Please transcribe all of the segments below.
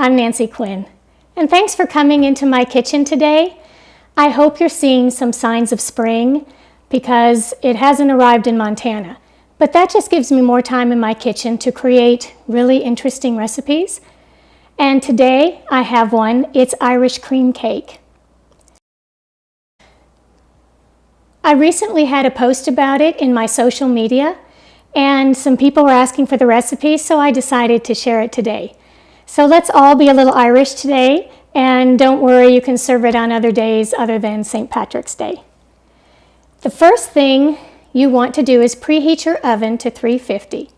I'm Nancy Quinn, and thanks for coming into my kitchen today. I hope you're seeing some signs of spring because it hasn't arrived in Montana, but that just gives me more time in my kitchen to create really interesting recipes. And today I have one. It's Irish cream cake. I recently had a post about it in my social media, and some people were asking for the recipe, so I decided to share it today. So let's all be a little Irish today, and don't worry, you can serve it on other days other than St. Patrick's Day. The first thing you want to do is preheat your oven to 350.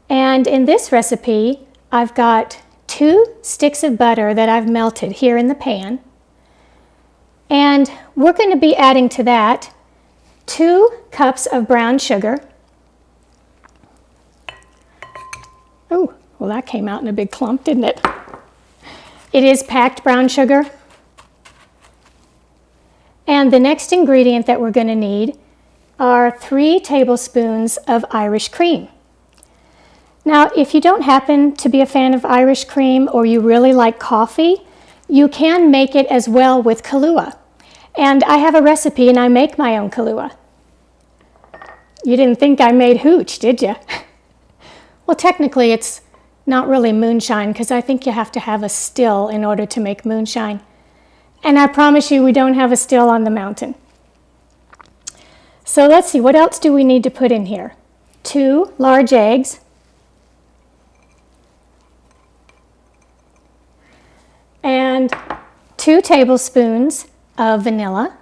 And in this recipe, I've got 2 sticks of butter that I've melted here in the pan. And we're going to be adding to that 2 cups of brown sugar. Oh, well, that came out in a big clump, didn't it? It is packed brown sugar. And the next ingredient that we're going to need are 3 tablespoons of Irish cream. Now, if you don't happen to be a fan of Irish cream or you really like coffee, you can make it as well with Kahlua. And I have a recipe and I make my own Kahlua. You didn't think I made hooch, did you? Well, technically it's not really moonshine because I think you have to have a still in order to make moonshine. And I promise you we don't have a still on the mountain. So let's see, what else do we need to put in here? 2 large eggs. And 2 tablespoons of vanilla.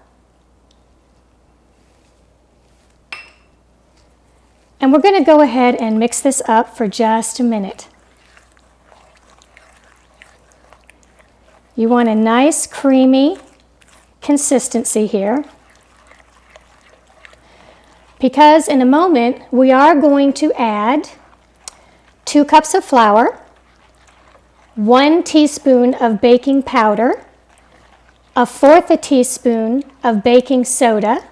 And we're going to go ahead and mix this up for just a minute. You want a nice creamy consistency here, because in a moment we are going to add 2 cups of flour, 1 teaspoon of baking powder, 1/4 teaspoon of baking soda.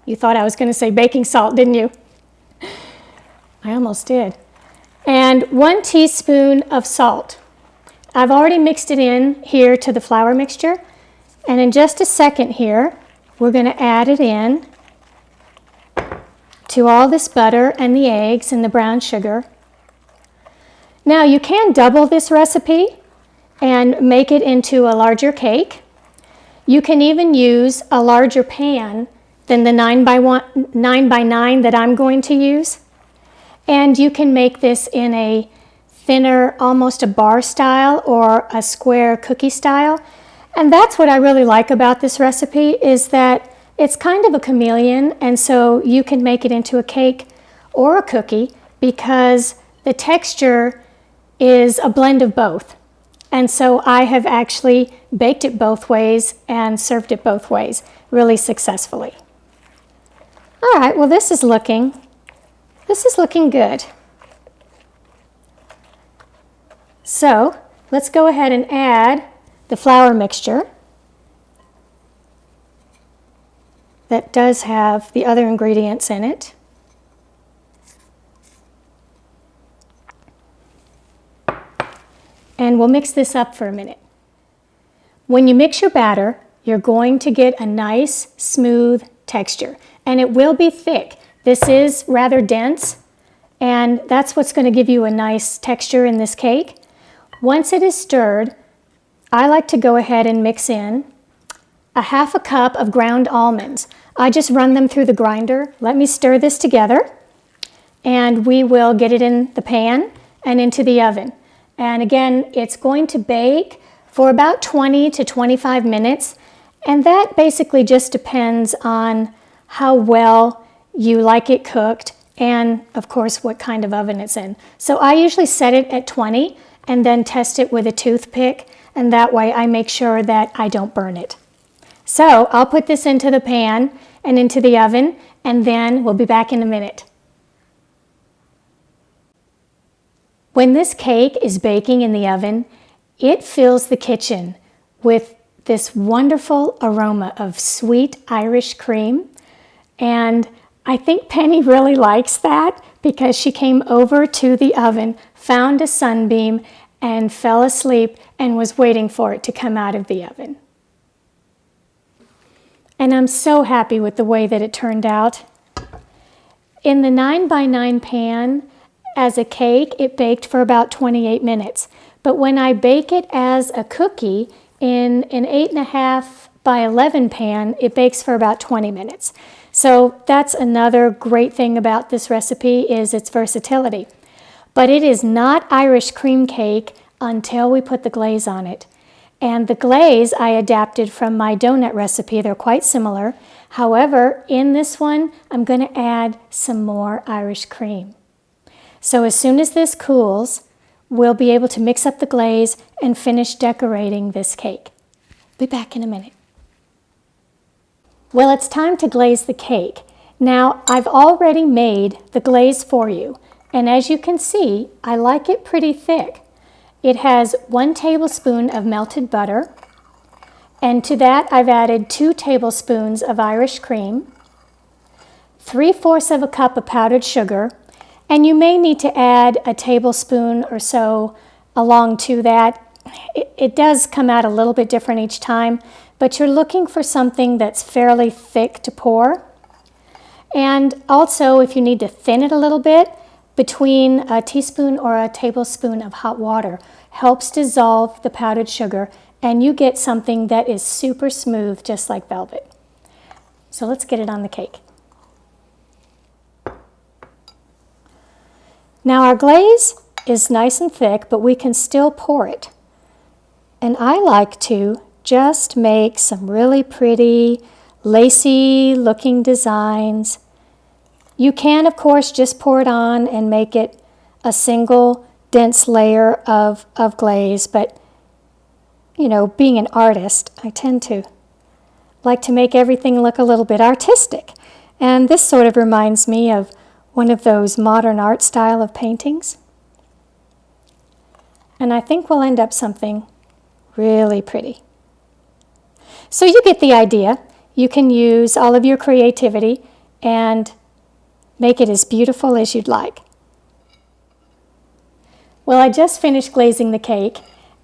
You thought I was going to say baking salt, didn't you? I almost did. And 1 teaspoon of salt. I've already mixed it in here to the flour mixture, and in just a second here we're going to add it in to all this butter and the eggs and the brown sugar. Now you can double this recipe and make it into a larger cake. You can even use a larger pan than the 9 by 9 that I'm going to use. And you can make this in a thinner, almost a bar style or a square cookie style. And that's what I really like about this recipe, is that it's kind of a chameleon, and so you can make it into a cake or a cookie because the texture is a blend of both. And so I have actually baked it both ways and served it both ways really successfully. All right, well, this is looking good. So let's go ahead and add the flour mixture that does have the other ingredients in it. And we'll mix this up for a minute. When you mix your batter, you're going to get a nice, smooth texture, and it will be thick. This is rather dense, and that's what's going to give you a nice texture in this cake. Once it is stirred, I like to go ahead and mix in 1/2 cup of ground almonds. I just run them through the grinder. Let me stir this together, and we will get it in the pan and into the oven. And again, it's going to bake for about 20 to 25 minutes, and that basically just depends on how well you like it cooked and, of course, what kind of oven it's in. So I usually set it at 20 and then test it with a toothpick, and that way I make sure that I don't burn it. So I'll put this into the pan and into the oven, and then we'll be back in a minute. When this cake is baking in the oven, it fills the kitchen with this wonderful aroma of sweet Irish cream, and I think Penny really likes that because she came over to the oven, found a sunbeam, and fell asleep and was waiting for it to come out of the oven. And I'm so happy with the way that it turned out. In the 9x9 pan, as a cake, it baked for about 28 minutes. But when I bake it as a cookie in an 8.5x11 pan, it bakes for about 20 minutes. So that's another great thing about this recipe is its versatility. But it is not Irish cream cake until we put the glaze on it. And the glaze I adapted from my donut recipe. They're quite similar. However, in this one, I'm going to add some more Irish cream. So as soon as this cools, we'll be able to mix up the glaze and finish decorating this cake. Be back in a minute. Well, it's time to glaze the cake. Now, I've already made the glaze for you. And as you can see, I like it pretty thick. It has 1 tablespoon of melted butter, and to that I've added 2 tablespoons of Irish cream, 3/4 of a cup of powdered sugar, and you may need to add a tablespoon or so along to that. It does come out a little bit different each time, but you're looking for something that's fairly thick to pour. And also, if you need to thin it a little bit, between a teaspoon or a tablespoon of hot water helps dissolve the powdered sugar, and you get something that is super smooth, just like velvet. So let's get it on the cake. Now our glaze is nice and thick, but we can still pour it. And I like to just make some really pretty, lacy looking designs. You can, of course, just pour it on and make it a single dense layer of glaze, but, you know, being an artist, I tend to like to make everything look a little bit artistic. And this sort of reminds me of one of those modern art style of paintings. And I think we'll end up something really pretty. So you get the idea. You can use all of your creativity and make it as beautiful as you'd like. Well, I just finished glazing the cake,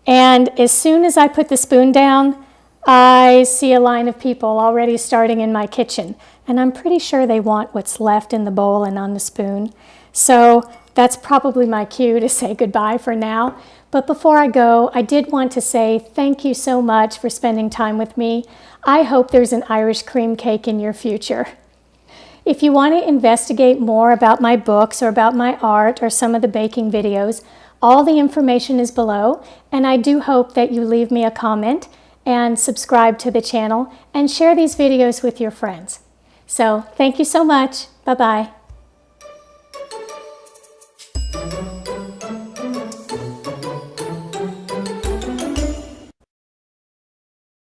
and as soon as I put the spoon down, I see a line of people already starting in my kitchen, and I'm pretty sure they want what's left in the bowl and on the spoon. So that's probably my cue to say goodbye for now. But before I go, I did want to say thank you so much for spending time with me. I hope there's an Irish cream cake in your future. If you want to investigate more about my books or about my art or some of the baking videos, all the information is below, and I do hope that you leave me a comment and subscribe to the channel and share these videos with your friends. So thank you so much. Bye-bye.